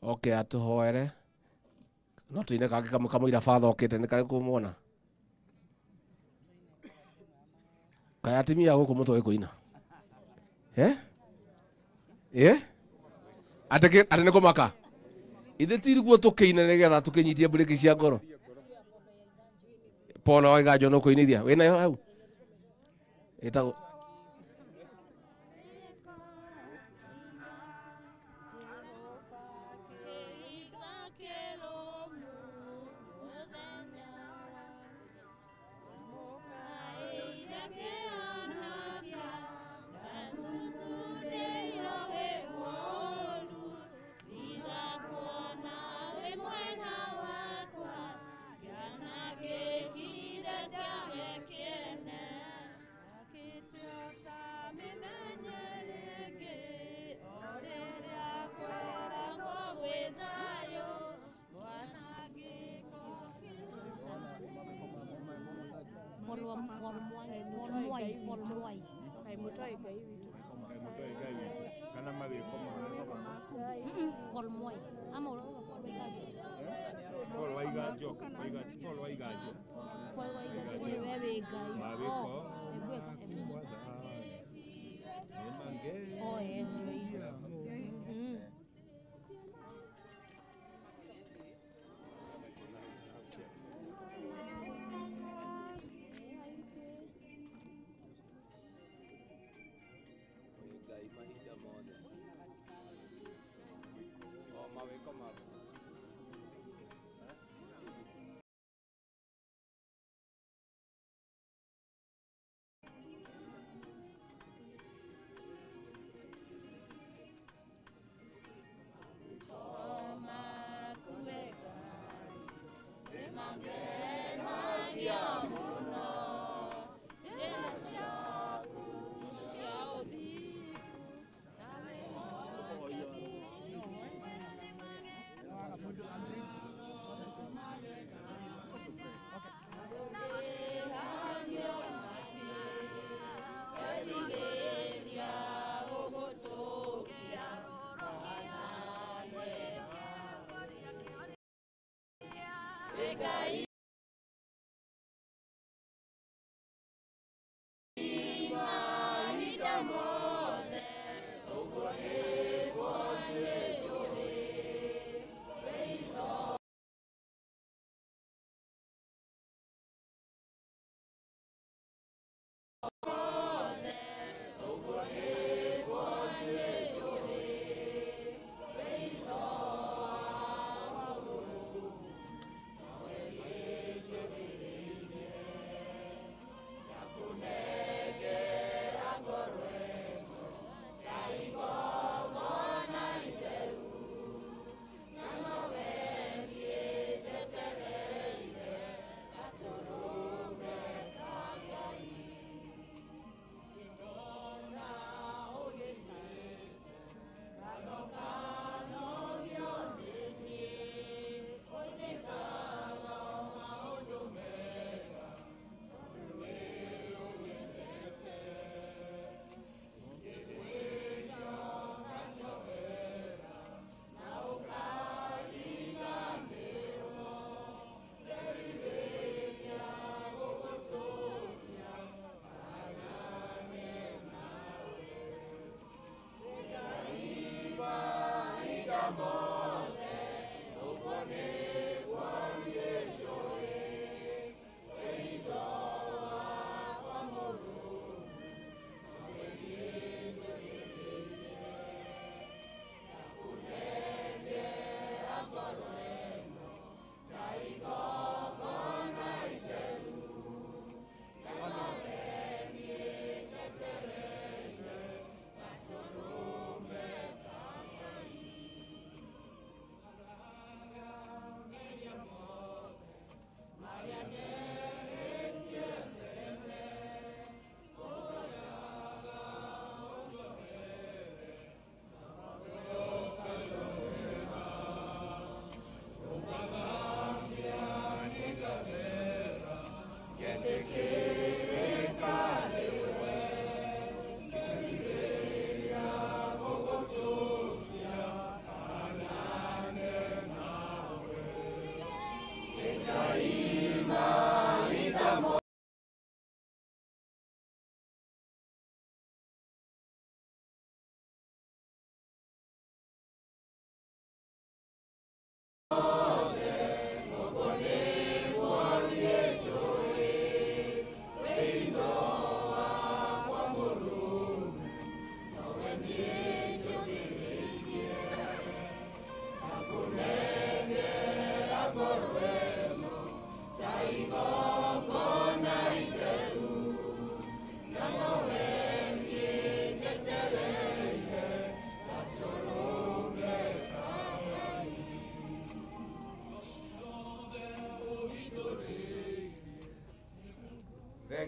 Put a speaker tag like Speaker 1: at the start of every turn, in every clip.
Speaker 1: Okay, atuhoere. No tuine kangä kamå ira batha okite nä karä kå mwona kaä atimia gå kå må tå gä kå ina atä nä kå maka ithä tiriguo tå kä ine nä getha tå kä nyitie mbå rä kä cia ngoro pona waiganjo no kå inithia wä nayo hau ĩtagwo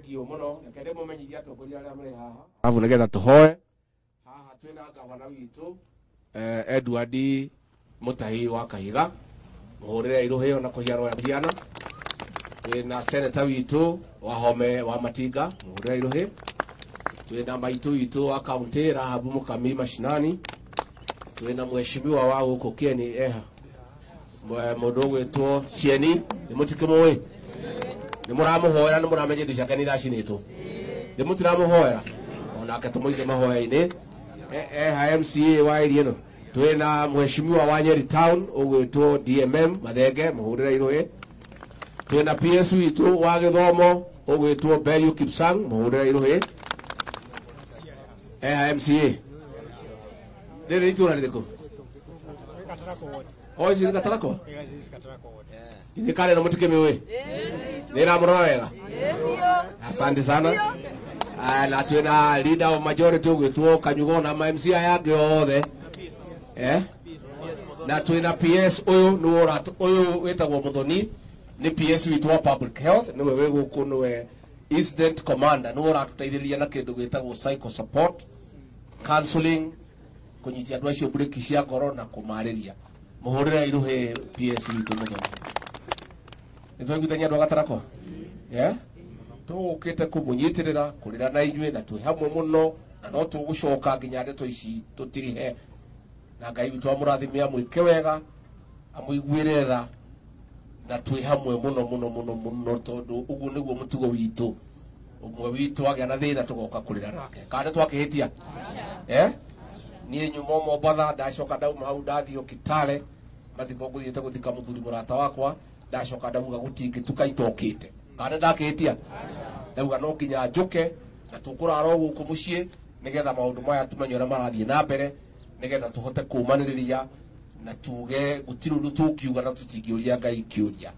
Speaker 1: thank you muno nekende mumenyithia atongoria aria mari haha afu nigetha tuhoe haha twina gavana witu Edward Mutahi wa Kahiga muhurire iruhio na kuhiarwo ya Diana twina senator witu wa Home wa Matinga muhurire iruhi twina maitu witu wa county Rahabu Mukami Mashinani twina mheshimiwa wa huko Kieni eha mundu gwitwo Cieni nimutikemoe nimuramuhoera nimuramenyithia kanitha cinitwo nimutiramuhoera onake tumuithe mahoya-ini MCA wa area no twina mheshimiwa wa Nyeri town ugwitwo DMM Mathenge muhurire iruhi twina PS witu wa Githomo ugwitwo Belio Kipsang muhurire iruhi MCA riri itura ririko oisi Gatarako ini kale na mutuke mewe nira murorera asante sana na twina leader of majority ugwitwo Kanyugo na ma MCA yange othe na twina PS uyu wetagwo Muthoni ni PS witu wa public health niwe weguku niwe incident commander niwe uratuteithĩrĩria na kindu gwitagwo psycho support counseling kunyitia andu acio breki cia ngoro na kumariria muhurira iruhe PS witu Muthoni nitwengithania andu Gatarako tukite kumunyitirira kurira na inywe na twi hamwe muno na no tugucoka nginya ndeto ici tutirihe na Ngai witu amurathimia mwike wega amuiguire tha na twi hamwe muno tondu uguo niguo mutugo witu umwe witu agia na thina tugoka kurira nake kana twakihitia nie nyumo Mombatha ndacoka ndauma hau ndathio Kitale mathiko nguthiete guthika muthuri murata wakwa ndacoka ndauga gutingi tukaitokite kana ndakihitia ndauga no nginya njuke na tukurara guku mucii nigetha maundu maya tumenye ura marathie na mbere nigetha tuhote kumaniriria na tuge gutiru tukiuga na tutingiuria Ngai kiuria